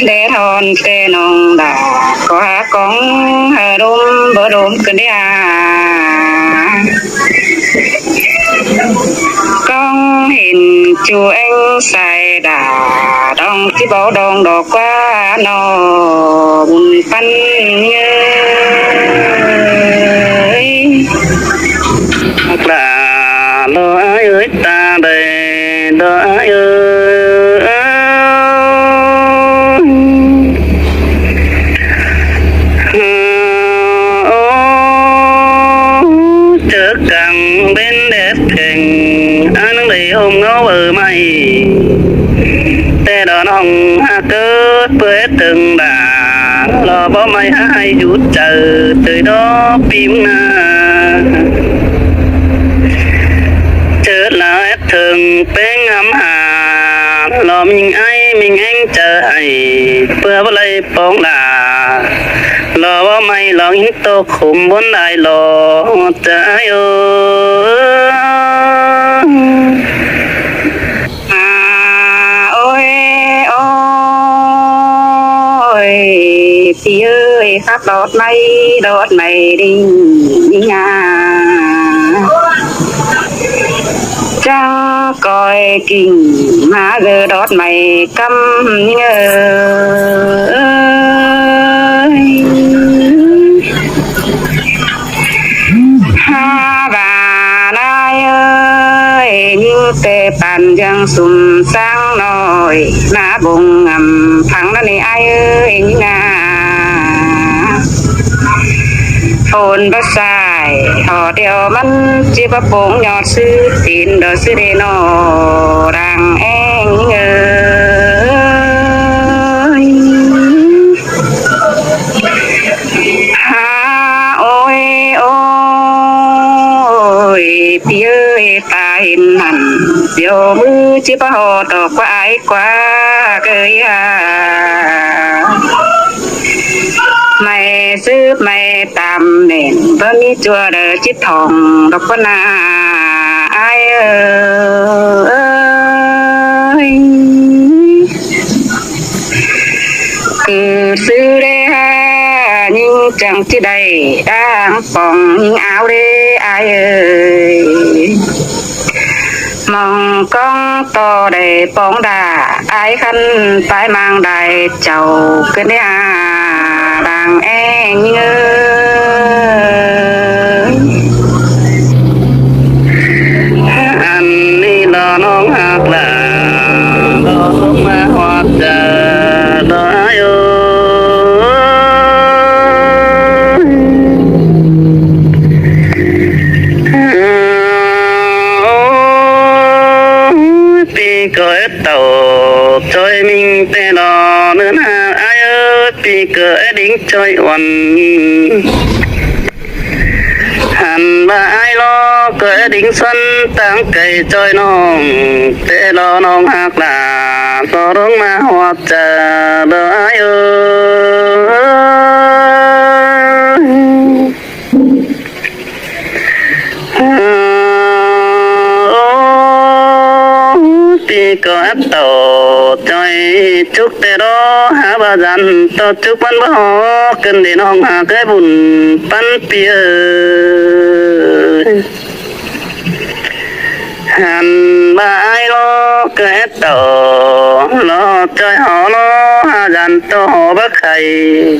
để thon tê nong đà có hát con hà đôm bờ đôm cần đi con hình chú anh xài đà đông chỉ bảo đông đỏ quá nó bùn phân hoặc là lo ai ơi ta đây lo ai ơi chớ càng bên đẹp thình anh lấy hôm ngó bờ mây tê đòn hồng hạ cơ bế từng đà lo bó mây hai chút chờ từ đó phim na chớ là ép thường bên ngắm hà lo mình ai mình anh chờ hay bữa bó lấy bóng đà lo bó mây lo những tô khủng bốn đại lo trái ơi thì ơi khắp đọt mây đi nhà trăng coi kinh mà giờ đọt mây căm ha bà nai ơi như tê bàn giang sum sang nồi na bùng ngầm thằng đó này ai ơi nga hồn bát sai họ đeo mắn chỉ bắp bông nhọt sư tin đỡ sư đề nó đang anh ơi ha ôi ôi pi ơi ta hình hẳn điều mưa chỉ bao họ đỏ qua ai qua cười mày giúp mày tạm nền với mi chùa đời chít thòng đọc con ai ơi cứ sư đê ha nhưng chẳng chỉ đầy đang phòng nhưng áo đê ai ơi mong con to để bóng đà ai khăn phải mang đài chầu cái này đàng em anh đi lo nón hạt là lo sống mà hoạt chờ lo ai cởi tàu chơi mình tên nó nữa ha ai ơi vì cởi đính chơi oan hẳn mà ai lo cởi đính xuân tăng cây chơi nong tên nó nong hạt là lo đúng mà hoạt chờ đợi ai ơi có ép tàu chơi chúc tê đó hả bà dàn tao chúc bắn bó họ cần đến hông hà cái bùn bắn bia hàn bà ai lo cái ép tàu lo chơi họ lo hà dàn tao họ bác khầy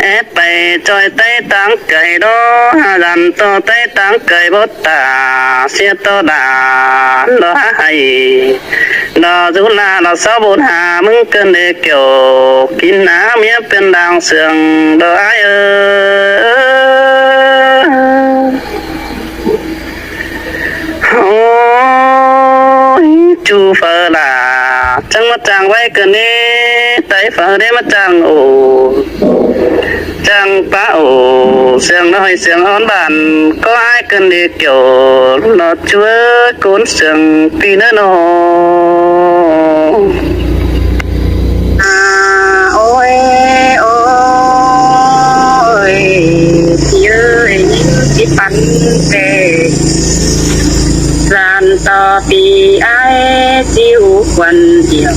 ép bày chơi tay táng cày đó hà dàn to tay táng cày bốt tà xe to đà đó hay đó dù là nó sáu bốn hà mừng cơn để kiểu kín ná mía bên đàng sườn đó ai ôi chú phở là chẳng mất chàng quay cơn đi tay phở để mất chàng ổ chẳng bá ổ sương nói sương hón bàn có ai cần để kiểu nó chúa cuốn sương tí nữa nó ôi ôi thì ơi chỉ bắn tê dàn ต่อปีไอจิวควันเดียว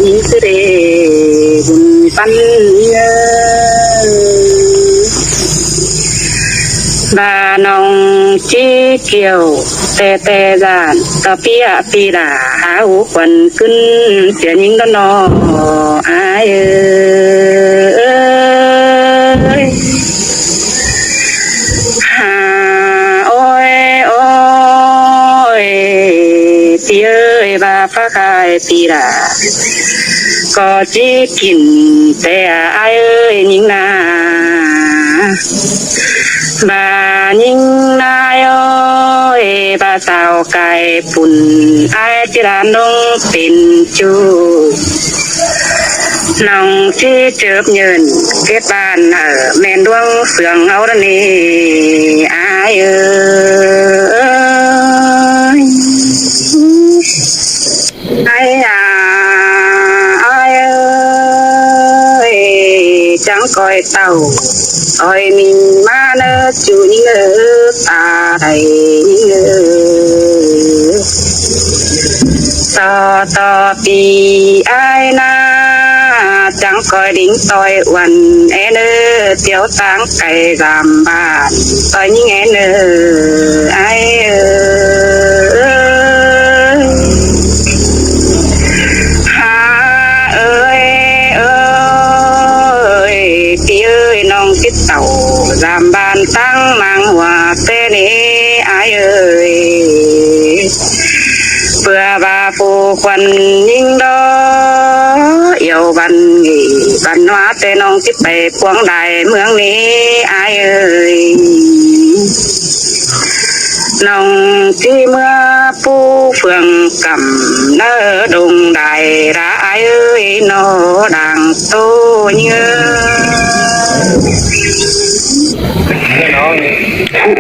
ยิ่งสิเดบุญปันเยบานองจีเกี่ยวแต่กานต่อปีดาหาหูควันขึ้นเสียยิ่งนออายหาโอ้ยปีเอ้ยบาฟ้าคายปีดาก็จีกินแต่อายเอ้ยยิ่งนาบายิ่งนาโอ้ยบาสาวไก่ปุ่นอายจิรานงเป็นจูน้องที่เจ็บเยินเก็บบ้านแม่นดวงเสืองเอาดนี่อายเอ้ยอายจังก้อยเต่าอ้อยมินมาเนอจูนี่เนอตาไดนี่เนอต่อปีไอ้นาจังก้อยดิ้งต่อยวันเอเนอเตียวตังไก่รำบ้านต่อยนี่ไงเนอไอ้พี่เอ้ยน้องติดเต่าลำบานตั้งมังว่าเตนี่อายเอ้ยเพื่อบาปูควันยิ่งดอเอี่ยวบันงีบันว่าแต่น้องติดไปพวงใดเมืองนี้อายเอ้ยน้องที่เมื่อปูเฟืองกำเนอดงใดระอายเอ้ยโนดังโตเนื้อ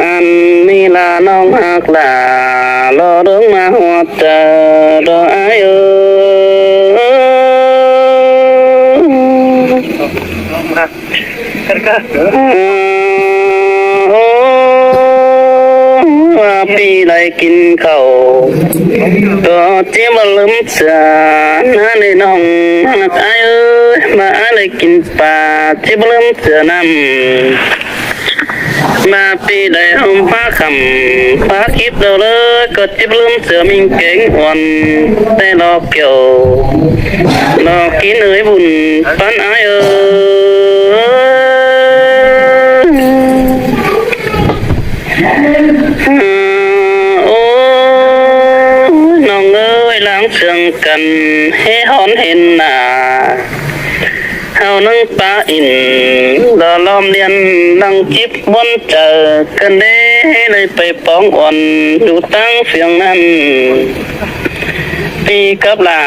อันนี้ละน้องหักลารอเรื่องมาหัวใจรออายเอ้ปีไรกินข้าวก็เจ็บลืมเสือนั่นเลยน้องหักอายเอ้ยมาอะไรกินปลาเจ็บลืมเสือน้ำมาปีใดหอมฟ้าคำฟ้าคิดเราเลยก็จิบลืมเสือมิงเก่งวันแต่รอเกี่ยวรอกินเอ้ยบุญปันอายโอ้น้องเอ้ยล้างเชืองกันให้หอนเห็นหน้าเฮานั่งปาอินดอล้อมเลียนนั่งจิบบนเจอกันเด้เลยไปป้องอ่อนอยู่ตั้งเสียงนั้นปีกับลา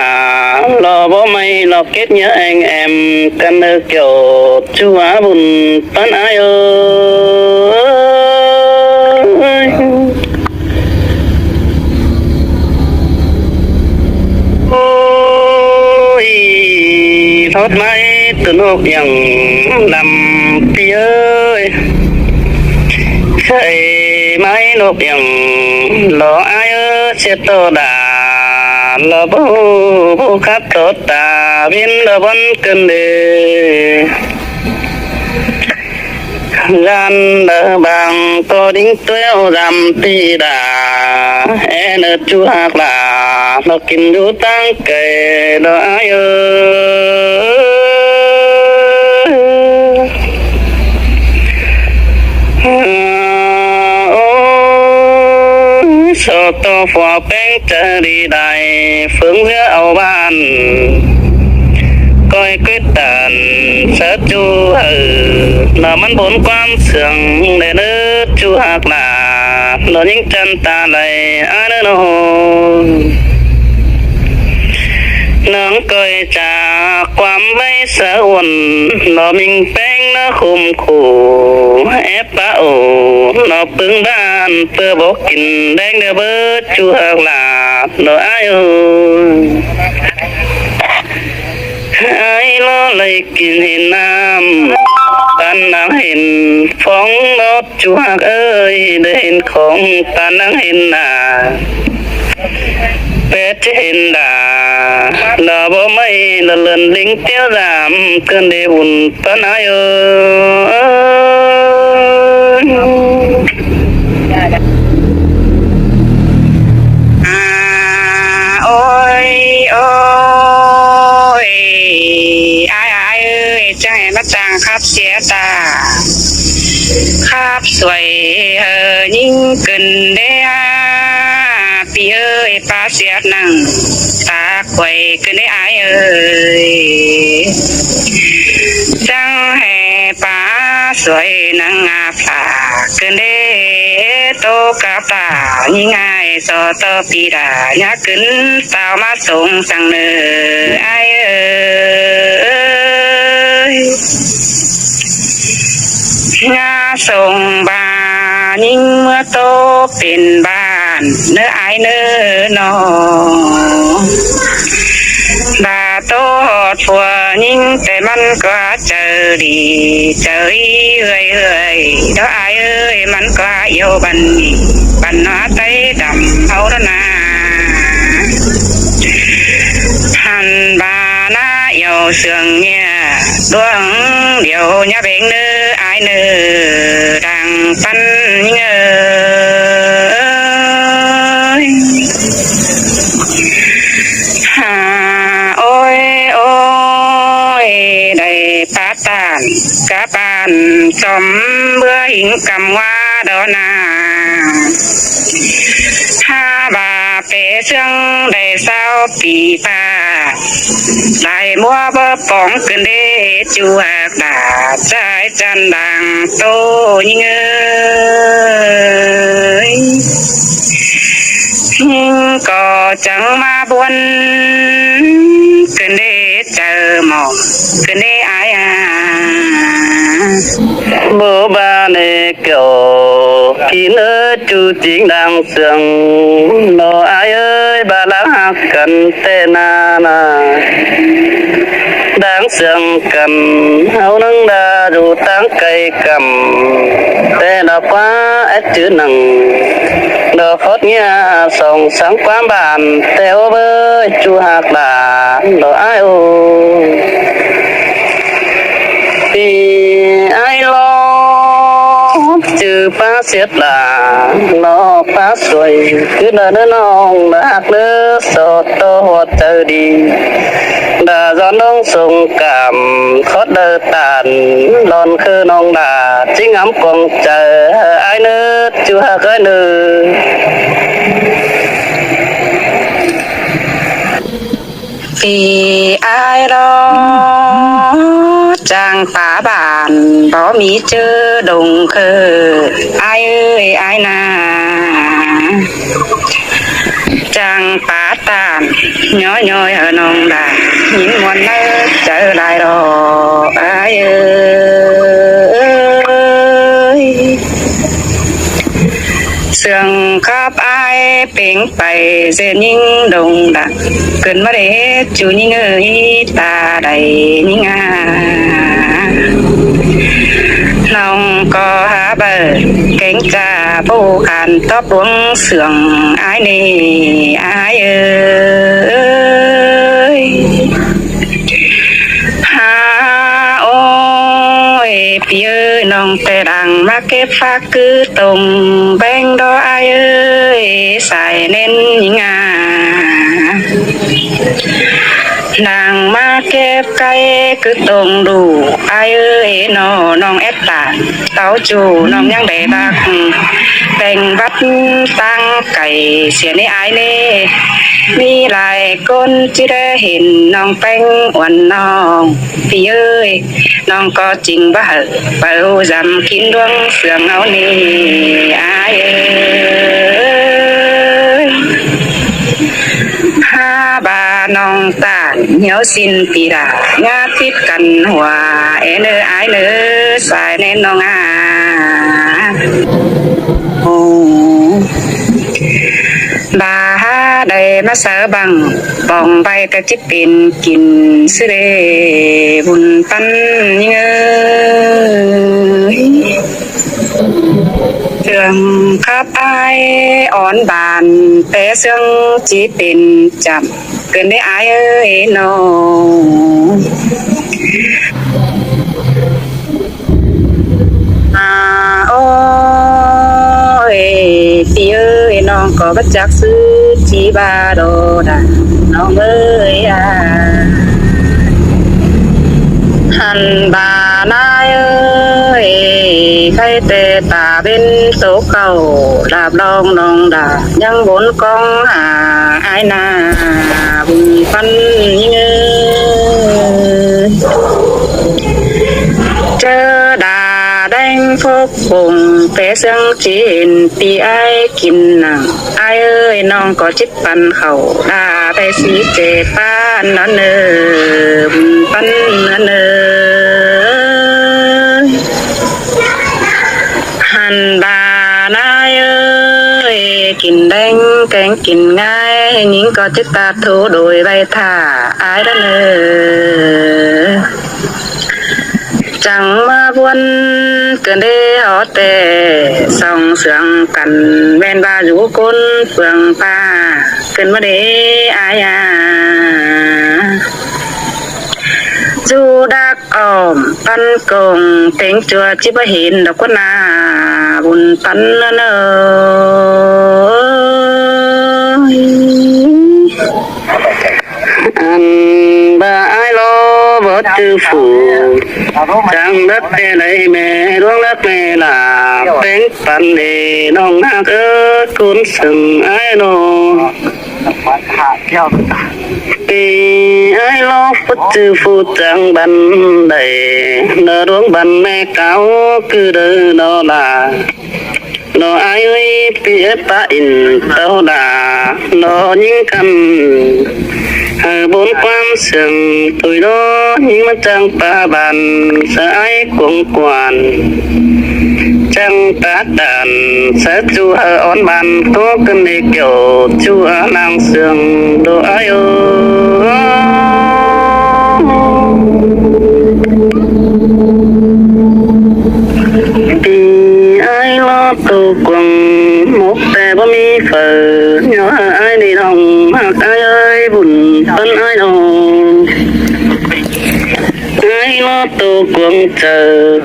รอบ่ไม่รอเก็ดเนื้อแอมกันเนอเกี่ยวชัวบุญปันอายโอ้ยทอดไม้ตุนกยังลำปีเอ้ยใช่ไม้นกยังหล่ออายเสียโตดาหล่อบูคัดโตตาบินหล่อบนกันเดกันเดบางตัวดิ้งตัวดำปีดาเอ็นจูหักลาเรากินอยู่ตั้งเกยดอายสอดตัวฝัวแป้งจะดีได้ฝืนเพื่อเอาบ้านก้อยquyếtตันเสิร์ชจูน่ะมันผลความเสื่องในเนื้อจูหักหนาเรายิ่งจันตาไหลอันโนน้องก้อยจากความไม่สะวนเรามิงแป้งนะคุมขู่แอบปะโอเราปึงบ้านเพื่อบอกกินแดงเดือเบิดจูหักหลาเราอายไอ้ล้อเลยกินเห็นน้ำปันนังเห็นฟ้องรถจูหักเอ้ยได้เห็นของปันนังเห็นหน้า เป็ดเห็นดาลาบ่ไม่ละเลินลิงเตี้ยวรามเกินได้อุ่นปานายโอ้ยโอ้ยอายเอ้ยจังให้มาจ้างครับเสียตาครับสวยยิ่งเกินได้พี่เอ้ยป้าเสียนั่งตาควยเกินได้อายเอ้ยจังให้ป้าสวยนางอาฝาเกินได้โตกับตายิ่งง่ายสอตอปีดาญาขึ้นสาวมาส่งสั่งเนื้ออายเอ้ยงาส่งบายิ่งเมื่อโตเป็นบ้านเนื้ออายเนื้อนอบาโตหอดผัวยิ่งแต่มันก็เจอดีเจอเอ้ยเด้ออายเอ้ยมันก็เยี่ยวบันนี้บันหน้าไตดำเฮาแล้วนะหันบาหน้าเยี่ยวเสื่องเนี่ยดวงเดียวญาเบ่งเนื้ออายเนื้อดังปันเงยโอ้ยโอ้ยได้ปาตานกะปานจอมเบื่อหิงกำว่าดอนาบาเปเชื่องได้เศร้าปีป้าได้มัวบ่ป้องขึ้นเด้จูหักดาใจจันดังโตยิ่งเอ้ยยิ่งก็จังมาบวนขึ้นได้เจอหมอกขึ้นได้อายบ่บาเนเกี่ยวพี่เนื้อจูจริงดังเสียงนออายเอ้ยบาลังหักกันแต่นาดังเสียงกันเฮานังดาดูตั้งไกลกำแต่ดอกฟ้าจื้อหนังดอกฟดเงียส่องสังความบานแต่ว่าเบยจูหักดาดอกอายโอปีไอ้ลอจือป้าเสียดาลอป้าสวยคือเดินน้องหักเนื้อสดโตหัวเจอดีดาจอนน้องส่งกำคดเดินตานลอนคือน้องดาจิ้งอ้ำกงเจอไอ้เนื้อจูหักไอ้เนื้อปีไอ้รอจางป่าบานบ่มีเจอดงคืออายเอ้ยอายนาจางป่าตานย้อยๆน้องดาหินมวนเลิกเจอหลายดอกอายเอ้ยเสื่องกับอายเป่งไปเส้นยิ่งดงดักเกินมาเด้จูยิ่งเอ้ยตาใดยิ่งน้องก็หาเบอร์เก่งจ่าผู้ขันตอบดวงเสื่องอายนี่อายเอ้ยโอ้ยพี่เอ้ยน้องแต่ดังมาเก็บฝากคือตรงแบ่งดออายเอ้ยใส่เน้นยิ่งนางมาเก็บไก่คือตรงดูอายเอ้ยน้องแอปตาเต้าจูน้องยังได้บักแต่งวัดตั้งไก่เสียในอายเน่มีหลายคนที่ได้เห็นน้องแป้งวันน้องพี่เอ้ยน้องก็จริงบ่เปิลจำกินดวงเสืองเอานี่อายเอ้ยบาน้องตาเหี่ยวสิ้นปีดางาติดกันหัวเอเนออายเนอสายแน่น้องโอ้บาได้มาเสบังปองใบกะจิเป็นกินสิเรบุญปันยิ่งเอ้ยเสือ องขับอายอ่อนบานแปเสื่องจีเป็นจับเกินได้อายเอ้ยน้องโอ้ยพี่เอ้ยน้องก็บ่จักซื้อจีบาโดดาน้องเอ้ยหันบานายเอ้ยใครแต่ตาเป็นโสเก่าลาบลองน้องดายังบนกองหาอายนาบุญปันยิงเจอดาแดงพกปุ่มเปเสียงจีนปีไอกินน่ะอายเอ้ยน้องก็จิตปันเขาดาไปสีเจป้านนั่นเอ้อปันนั่นเอ้หันบานายเอ้ยกินแดงแกงกินง่ายหญิงก็จิตตาโทโดยใบท่าอายนั่นเอ้อจังมาบวนเกินได้ฮอแต่ส่องเสืองกันแม่นว่าอยู่คนเฟืองป้าเกินมาเด้อายาจูดักอ้อมปันกงเต็งจัวจิบ่เห็นดอกกนาบุญปันเนออันบ่อายรอบ่จือฝูจังรักแต่ไหนแม่ดวงรักแม่ลาเป็นปันเดน้องฮักเอ้ยคุณสึงอายโนปีไอ้ลอกพุทธฟูจังบันไดเนดวงบันแม่เก่าคือเดินนอลาโนไอ้ปีปะอินเต้าดาโนยิงกันบนความเสื่องตุยโนยิงมันจังปะบันสายกวงกวนจังตาดันสะจูอ่อนบันตัวกันเกี่ยวจูนางเสื่องโดอายุปีไอ้ลอตุกวงมกแต่บ่มีเฟอย้อนไอ้นี่น้องหักไอ้เอ้ยบุญปันไอ้น้องไอ้ลอตุกวงเจอ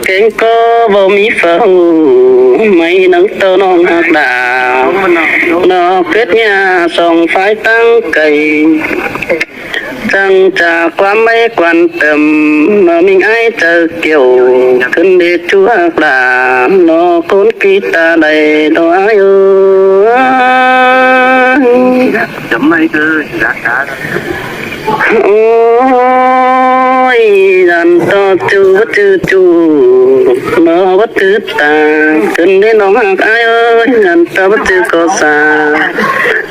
เก่งก็บ่มีเฟอไม่นังเต้าน้องหักดานอเกิดญาส่องไฟตั้งไก่จังจากความไม่กวนเติมนอมิงไอเจอเกี่ยวขึ้นเดชัวกลานอคนกีตาใดดออายุจะไม่เกิดรักกันโอ้ยดันต่อจูวัดจูนอวัดจืดตาขึ้นได้น้องหักไอเอ้ยดันต่อวัดจืดก็สา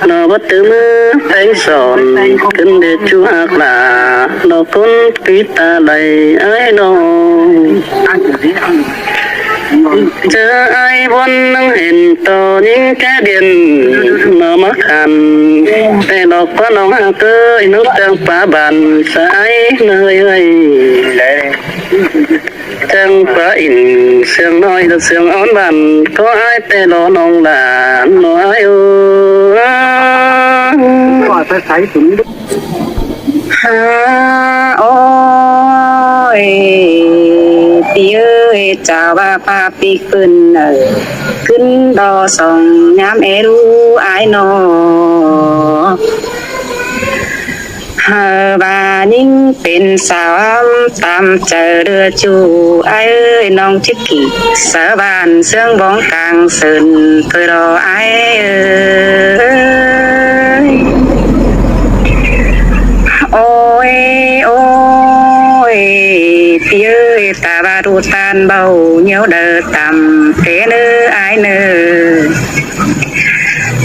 นอวัดจืดมือแตงสอนขึ้นได้จูหักลานอคนกีตาใดไอ้น้องเจอไอ้บนนั่งเห็นต่อยิ่งแค่เดียนนอมาขันแต่ดอกก็น้องหักเอ้ยนุกจังป่าบันสายเนยเอ้ยจังป่าอินเสียงน้อยแต่เสียงอ่อนบันก็ไอ้แต่รอน้องหลานน้อยเอ้ยก็ไปใส่ถุงฮาโอ้ยปีเอ้ยเจ้าว่าพาปีขึ้นขึ้นดอส่องยามเอรู้อายนอเฮอบานิ่งเป็นสาวตามเจอเรือจูไอ้เอ้ยน้องชิกกี้สาบานเสื่องบ้องกลางเสินเคยรอไอ้เอ้ยโอ้ยโอ้ยพี่เอ้ยตาบาดูตานเบาเหนียวเดินต่ำเพเนื้อไอ้เนื้อ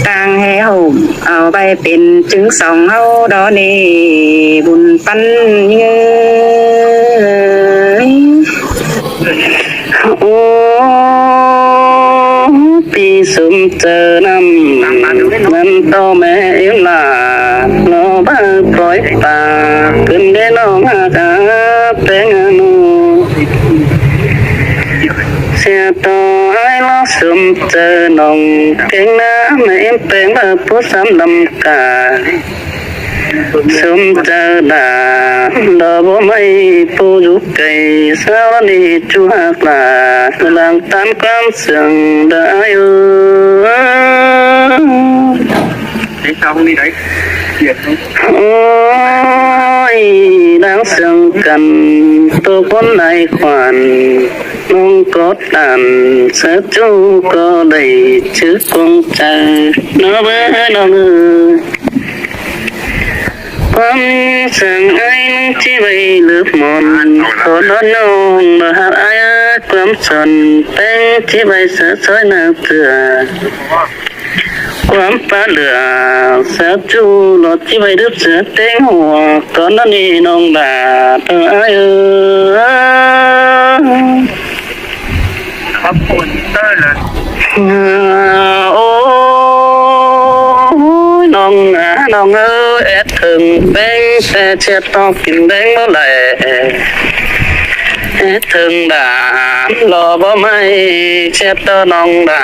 ต่างให้ห่มเอาไปเป็นจึงสองเฮาดอนี่บุญปันเงยโอ้ปีสุมเจอนำมันต่อแม่เอ็มลาโนบ้าปล่อยตาขึ้นได้น้องหากาเป็นนูเสียต่อไอ้ลอส ซุมเจอน้องเก่งนะแม่เป่งมาผู้สำลำกาซุมเจอดาดอบ่ไม่ผู้อยู่ไกลสาวนี้จูหักลาหลังตามความเสื่องได้ไอ้ชาวนี้ได้เกียรติโอ้ยดังเสื่องกันตัวคนในขวัญน้องกดดันเสือจูก็ได้ชื่อคงใจน้องเอ๋ยน้องเอ๋ยความสั่งไอ้ที่ไว้ลืมมนขอน้องน้องมาหาไอ้ความสนแต่งที่ไว้เสือสวยน่าเตือความปลาเหลือเสือจูหลดที่ไว้ดึบเสือเต็งหัวก่อนนั้นนี่น้องบาเอ้ยครับคุณเตอร์เลยโอ้ยน้องเอ้ยแอดถึงแบงแต่เช็ดต้องกินแบงเมื่อไหร่แอดถึงด่ารอบ่ไม่เช็ดต่อน้องด่า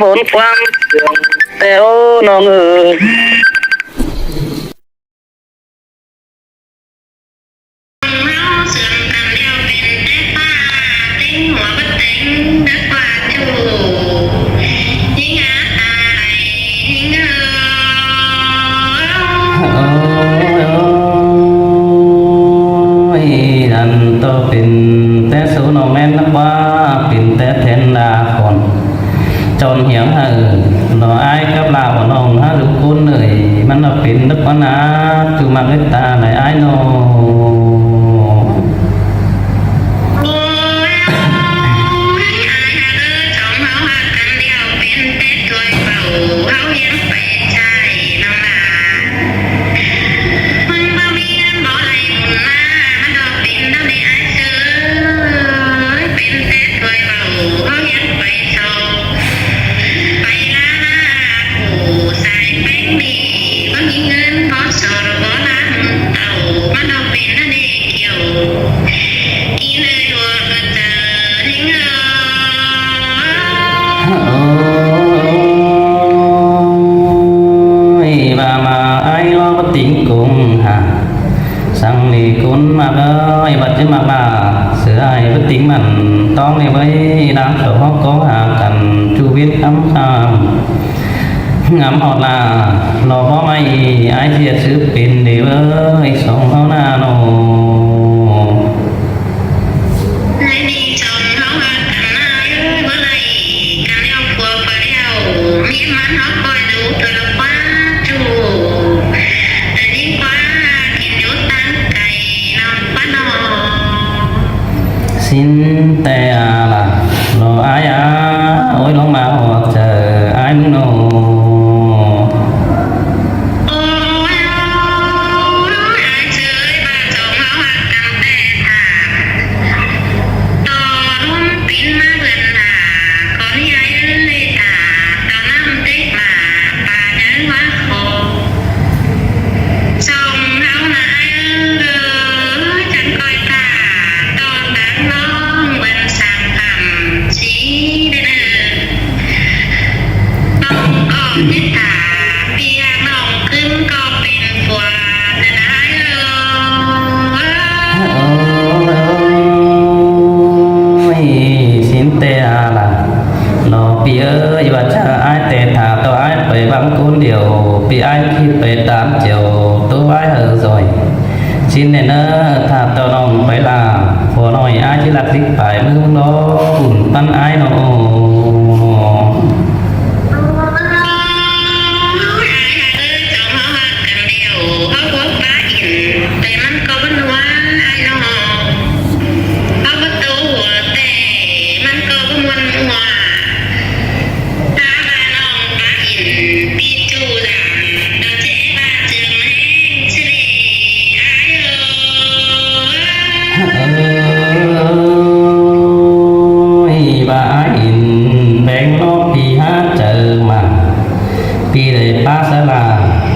ผลความแต่โอ้น้องเอ้ยเป็นแต่สูนแม่นนักว่าเป็นแต่แทนดาคนจนเหี่ยวรออายกับลาบ่น้องหาลูกคุณเอ้ยมันเป็นนึกว่านะจูมาเกตาไหนอายโนสังนีคุณมากเลยบัดจะมาบ่าเสือไอ้บัดติ้งมันต้องในไว้น้ำตัวเขาก็หากันชูวิทย์อ้ำงามหอดลารอพ่อไม่ไอ้เสียซื้อเป็นเดี๋ยวไอ้สองเขาหน้าโนสินแต่ละรออายโอ้ยลงมาออกเจออายมึงโนปีเอ้ยว่าจะอ้ายแต่ถาตัวอ้ายไปบางคนเดียวปีอ้ายคิดไปตามเจียวตัวอ้ายrồi xin này nơ thả tao nong phải là phò nói ai chỉ là thích phải mới không đó cùng tăng ai nóปีได้ป้าสลา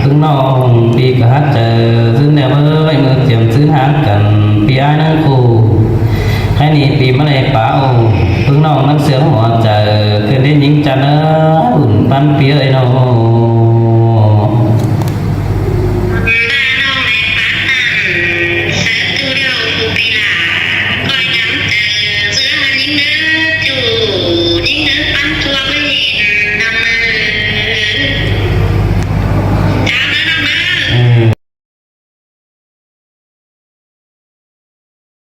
พึ่งน้องปีก็ฮัดเจอซึ่งแนวเอ้ยมือเจียมซื้อหางกันปีอ้ายนั่งคู่ใคร ให้นี่ปีมะเลยป่าโอพึ่งน้องนักเสือหัวเจอคือได้ยิงจันอุ่นปันเปียไอ้น้อง